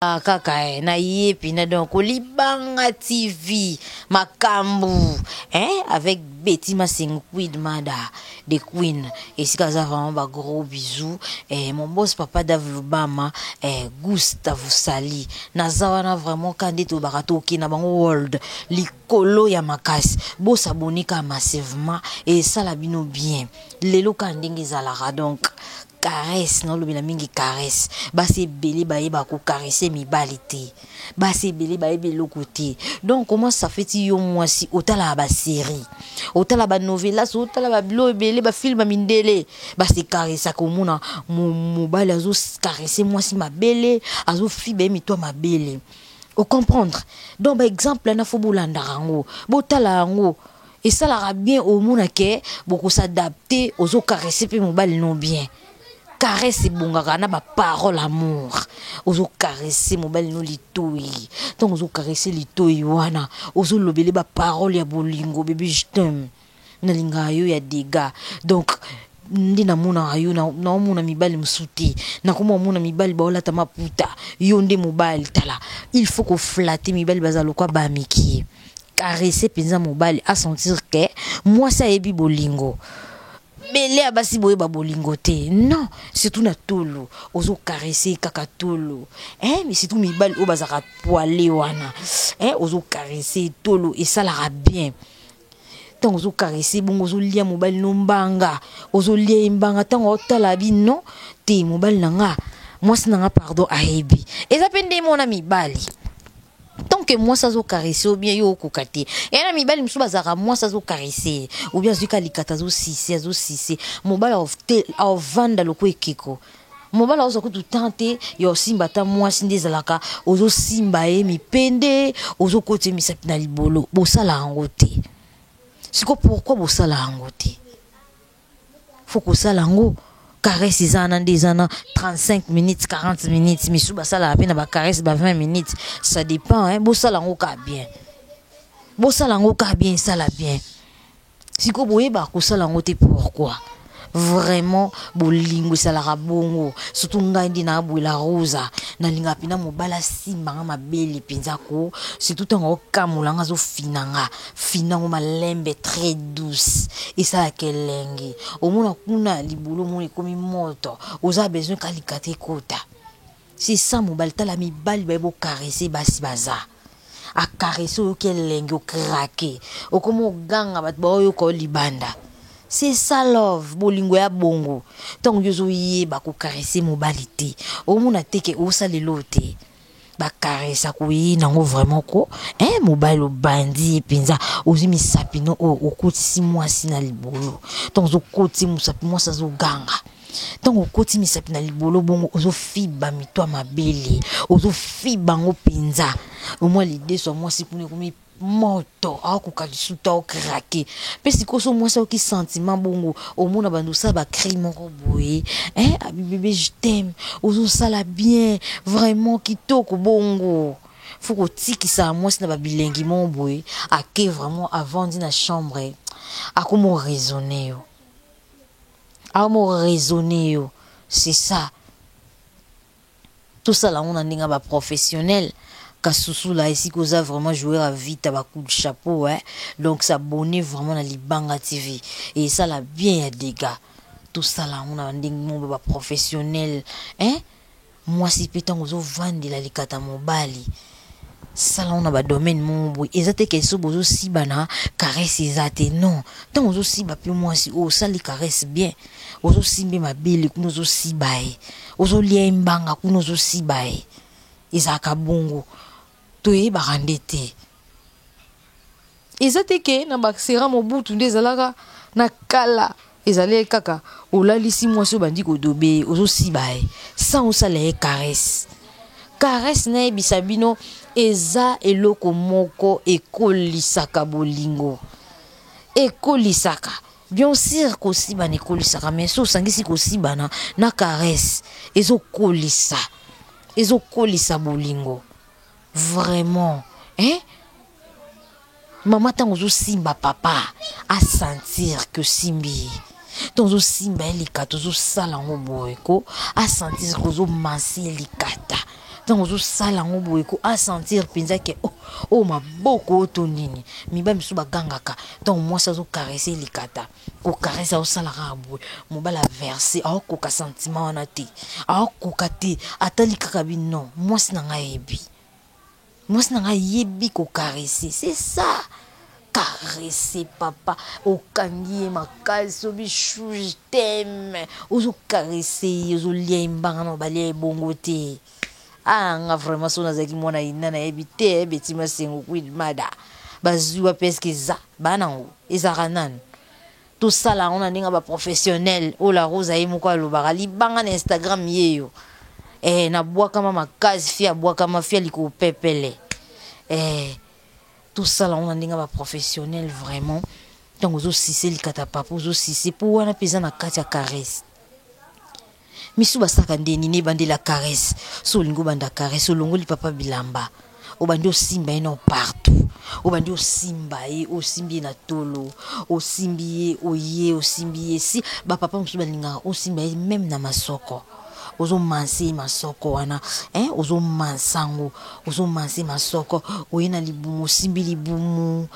Kaka na yepi na donc Libanga TV makambu avec Betty Masenkwid Mada de Queen et si kaza vraiment ba gros bisous mon boss papa David Lubama Gustave Sali nazawana vraiment candidat au barato ki na bango world likolo ya makasi bo s'abonner massivement et ça la bino bien lelo kandingi zalara donc caresse non lobela mingi caresse basi belé baye ba ko caresser mi balité basi belé baye belo côté donc comment ça fait yo moi si otala ba série otala ba novelas otala ba bilo belé ba film mindele basi caresse ko mona mo bala zo caresser moi si ma belé azo fi be mi toi ma belé au comprendre donc par exemple na fo bolanda rango botala rango et ça la bien au mona ke beaucoup s'adapter aux o caresser pe mo bal non bien caresse bongaka na ba parole amour ozo caresser mobile no litoi donc ozo caresser litoi wana ozo lobele ba parole ya bolingo bébé je t'aime na linga yo ya dégâts donc ndina mona ayo na mona mibali msuti na kuma mona mibali ba olata maputa yo nde mobile tala il faut ko flatter mibali bazalo kwa ba miki caresser penza mobile à sentir que moi ça ebi bolingo belé abasi boye ba bolingote non c'est tout na tolo ozo caresser kaka tolo mais c'est tout mibali o bazaka poilé wana ozo caresser tolo et ça la bien tant ozo caresser bon ozo lia mobali no mbanga ozo lia mbanga tant otala bi non te mobali nanga moi sinanga pardon ahebi et ça pende mon ami bali tant que moi ça zo caresser ou bien yo kokate et na mibali msuba zaka moi ça zo caresser ou bien zuka likata zo sisi mobali of vanda loko ekeko mobali ozo ko tout tenter yo simba ta moi sindezalaka ozo simba mi pende ozo kote misapi na libolo bosala ngote siko pourquoi bosala ngote faut ko sala ngo caresse zana ndezana 35 minutes 40 minutes misuba sala peine ba caresse ba 20 minutes ça dépend bo sala ngo ka bien sala bien siko boye ba ko sala ngo te pourquoi vraiment bolingo sala bongo surtout ngandi na bwela rosa na linga pina mobala simba nga mabeli penza ko c'est tout en kamulanga zo finanga malembe très douce et ça kelenge au mona kuna libulu moni komi moto oza besoin kalikate kota c'est ça mobile tala mi bali ba bo caresser basi baza a caresser o kelenge o craquer o komo ganga bat ba yo ko libanda. C'est ça love bolingo ya bongo tant yozo yeba ko caresser mobalité au mona teke o salelote ba caressa ko nango vraiment ko mobile bandi penza ozimi sapino o koti 6 mois sina libolo tant zo koti musapi moi ça zo ganga tant o koti misapi na libolo bongo ozo fiba mitwa mabele ozo fiba ngo penza au moins l'idée soit moi si pour komi moto ako kalisuta o craquer pesi ko so moi ça qui sentiment bongo au monde bandu ça ba cri moko boye bébé je t'aime ozo sala bien vraiment kitoko bongo faut ko tiki ça moi c'est na ba bilengi mon boye ake vraiment avant dina chambre akomo raisonner yo c'est ça tout ça là on a ninga ba professionnel Kasusu là ici qu'on a vraiment joué à vite à coup de chapeau donc s'abonner vraiment à Libanga TV et ça là bien y des gars tout ça là on a un dingue professionnel moi si pétant aux vendre la likata mobali ça là on a ba domaine mon boy et ça te que so bozo si bana caresse ezate non tant aux si ba puis moi si ça les caresse bien aux si bien ma belle kuno zo si bae aux lia mbanga kuno zo si bae ezaka bongo toye barandete ezate ke na baksera mobutu ndezalaka na kala ezale kaka olalisi mwasi bandi ko dobe ozo sibae sans osala caresse na ebisabino eza eloko moko ekolisaka bolingo ekolisaka bien sûr ko sibana ekolisaka mais so sangisi ko sibana na caresse ezokolisa bolingo vraiment maman tango zo simba papa à sentir que simbi tonzo simba elikata zo sala ngo boyeko à sentir que zo mansi elikata tant ozo sala ngo boye ko a sentir penza ke oh maboko to nini miba misu bagangaka tant moi ça zo caresser likata ko caresse au sala ka boye mobala verser a ko ka sentiment wana te a ko ka te atali kaka bi non moi sinanga yebi moi sinanga yebi ko caresser c'est ça. Caresser papa au kangi makasi so bichou je t'aime ozo caresser ozo lia mbanga no balia bongo te nga vraiment so nazaki mwana ina na ebite Betty Masengo Queen Mada bazua peske za banango ezaka nan tout ça là on a ninga ba professionnel o la rose ayi moko alobaka libanga na Instagram yeyo na bwa kama makasi fia bwa kama fia liko pepele tout ça là on a ninga ba professionnel vraiment donc ozo sisi likata papa ozo sisi pour wana pesa na kati ya caresse misu basaka ndeni ne bande la caresse so lingo banda caresse so longo li papa bilamba o bandi o simba eno partout o bandi o simba o simbi na tolo o simbi o simbi si ba papa musu balinga o simba même na masoko ozo mansi masoko wana ozo mansango ozo mansi masoko oyena libumu simbi libumu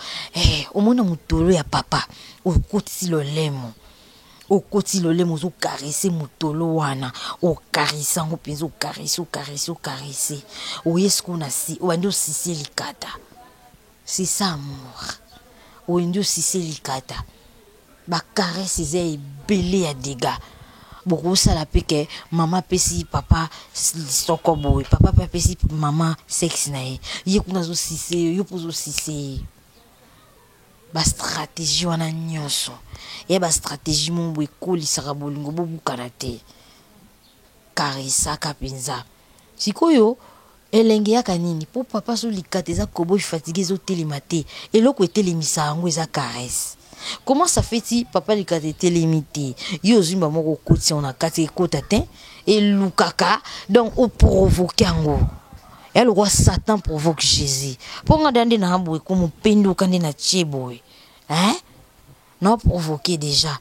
omona mutolo ya papa o koti lolemo o koti lolemo ozo caresser mutolo wana o caressa ngo penzo caresse o yesko na si o ando sisi likata c'est ça amour o ando sisi likata ba caresse zé belé ya dégâts. Beaucoup ça la peke maman pesi papa soko boy papa pesi maman sexe na ye kuna zo sise yo pozo sise ba stratégie wana nyoso ya ba stratégie mon boy koli saka bolingo bobu karate karisa kapinza sikoyo elenge ya kanini po papa so likate za kobo fatigué zo telemate eloko etelemisa yango eza caresse. Comment ça fait-il papa li katete limité yo zimba moko koti on a kati kota ten et lukaka donc au provoquer ngo et le roi Satan provoque Jésus pour nga dande na hambo comme pendo kande na cheboy non provoquer déjà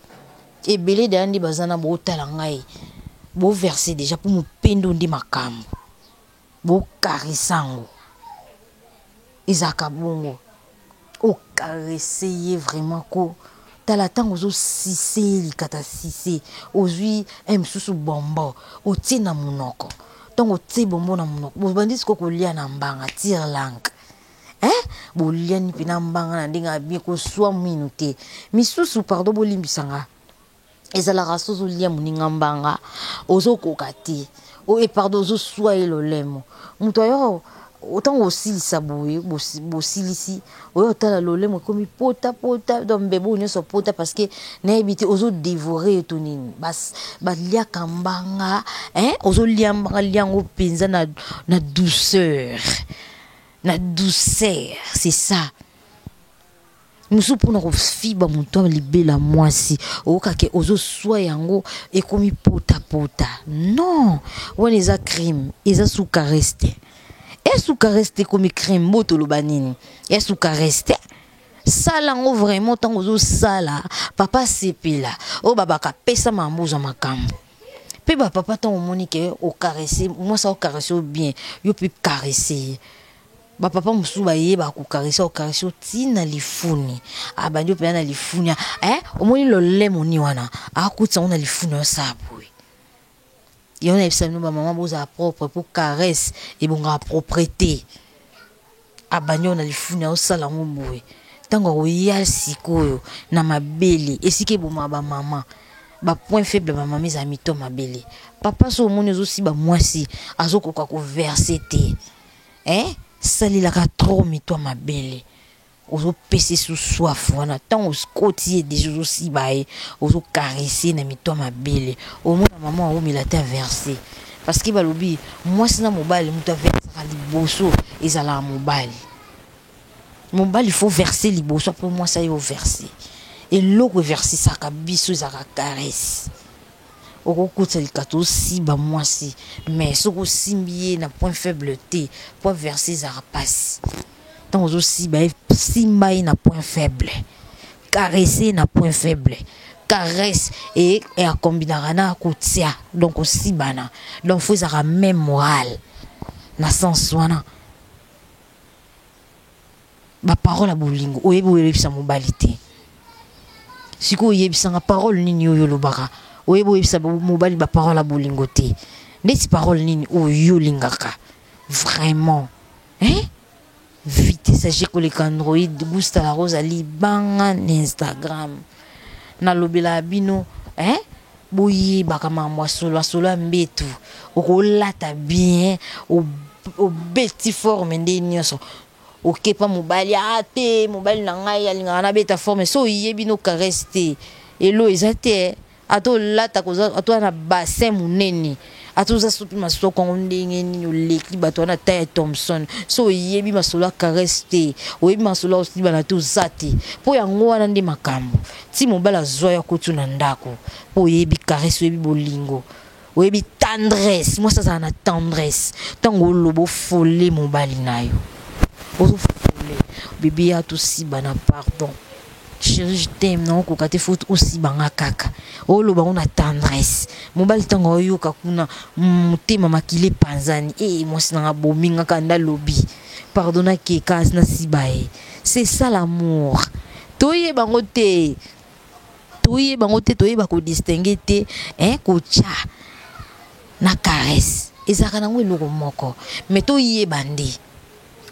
et belé dande bazana bo tala ngai bo verser déjà pour mo pendo ndi makambo bo karisango izaka bongo o caresser vraiment ko talata ozo sise likata sise ozui msusu bombo o tina munoko tongo tse bombo na munoko bo bandisi ko lia na mbanga tire langue bo lia ni pina mbanga na ndinga bien ko swa minute misusu pardon bo limbisanga ezala rasozo lia muninga mbanga ozo kokati o pardon ozo swa elolemo muto yo autant aussi saboye bosilisi oyo tala lolemo komi pota donc bebo nyo so pota parce que na ebité ozo dévorer to nini bas lia kambanga ozo liamba liango penza na douceur c'est ça musu pona ko fiba muto libela mwasi okake ozo swa yango ekomi pota non wana eza crime eza sous caresse. Est-ce que rester comme crème moto lo banini? Est-ce que rester sala ngo vraiment tant ozo sala papa sepela o baba ka pesa mambuza makambo pe ba papa tant monique o caresser moi ça o caresser bien yo peut caresser ba papa musu ba ye ba ku caresser o caresser tina lifuni abanjo pe na lifuni o moni lo lemoni wana akutsa ona lifuni o sabwe. Et on a besoin de maman boza propre pour caresse et bon propreté. Abanyo na lifuna o sala ngomboe. Tango o ya sikoyo na mabele esike bo ba maman. Ba point faible ba maman mes amis to mabele. Papa so moni aussi ba mwasi azokoka ko verser te. Sali la ka trop mi to mabele. Ozo pese sous soif wana tant os côtier des jours aussi baé ozo caresser na mito mabele au moins maman o milata verser parce que balobi moi sina mobile muta verser liboso ezala mobile il faut verser liboso pour moi ça yo verser et loko verser ça ka biso za caresse okokutsa likato aussi ba moi si mais soko simbié na point faible t point verser za passe. Tant aussi simba na point faible caresser na point faible caresse et à combinarana kutia donc aussi bana donc faut ça même moral na sens wana ba parole a bolingo oyebi oyebisa mobali te siko oyebisanga parole nini oyo olobaka oyebi oyebisa mobali ba parole a bolingo te ndeti parole nini oyo olingaka vraiment vitesse age koleka Android gusta la rose ali banga na Instagram nalobela bino boyebaka mambo solo mbetu okolata bien obeti forme nde nyonso okepa mobali te mobali na ngai alingaka na beta forme so oyebi no caresse te elo eza te atolata koza atwana bassin munene atoza sopi masoko ndenge nini oleki bato wana taille Thompson so oyebi masolo caresse te oyebi masolo osiba na te oza te mpo yango wana nde makambo ti mobali azwa ya kutu na ndako mpo oyebi caresse oyebi bolingo oyebi tendresse moi ça na tendresse ntango oloba ofole mobali na yo ozofole bébé ya tosiba na pardon chérie je t'aime non kokate faute aussi banga kaka oloba on a tendresse mobali ntango oyoka kuna motema makile panzani mwasi nanga bominga kanda lobi pardonna ke kasi na sibae c'est ça l'amour toyeba ngo te toyeba ko distinguer te kocha na caresse ezaka nango eloko moko mais toyeba nde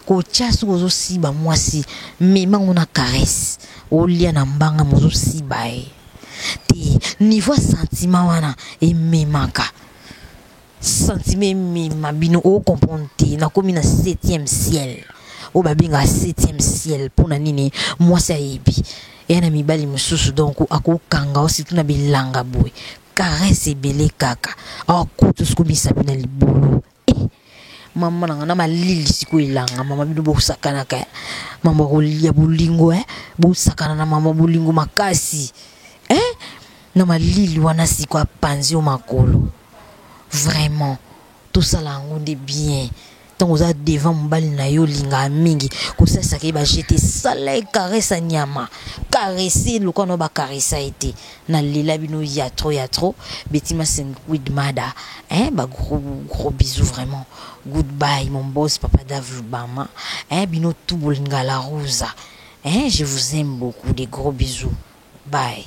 kocha sozo siba mwasi memango na caresse olia na mbanga mozo siba te niveau sentiment wana ememaka sentiment mema bino o comprendre te na komi na 7e ciel o babinga 7e ciel pona nini mwasi ayebi yana mibali mususu donc akokanga ositu na bilanga boy caresse ebele kaka akutu sikomisa bina libulu mama na malili siko ilanga mama bino bosakana ka mama kolia bolingo bosakana na mama bolingo makasi na malili wana siko apanzi o makolo vraiment tout ça là on est bien tant oza devant mobali na yo linga mingi kosasa ke ba jeter sala caresse nyama caresser le kono ba caressa été na lela bino ya trop Betty Masengo with Mada ba gros bisous vraiment goodbye mon boss papa Dave Bama bino tout bolinga la rosa je vous aime beaucoup, des gros bisous, bye.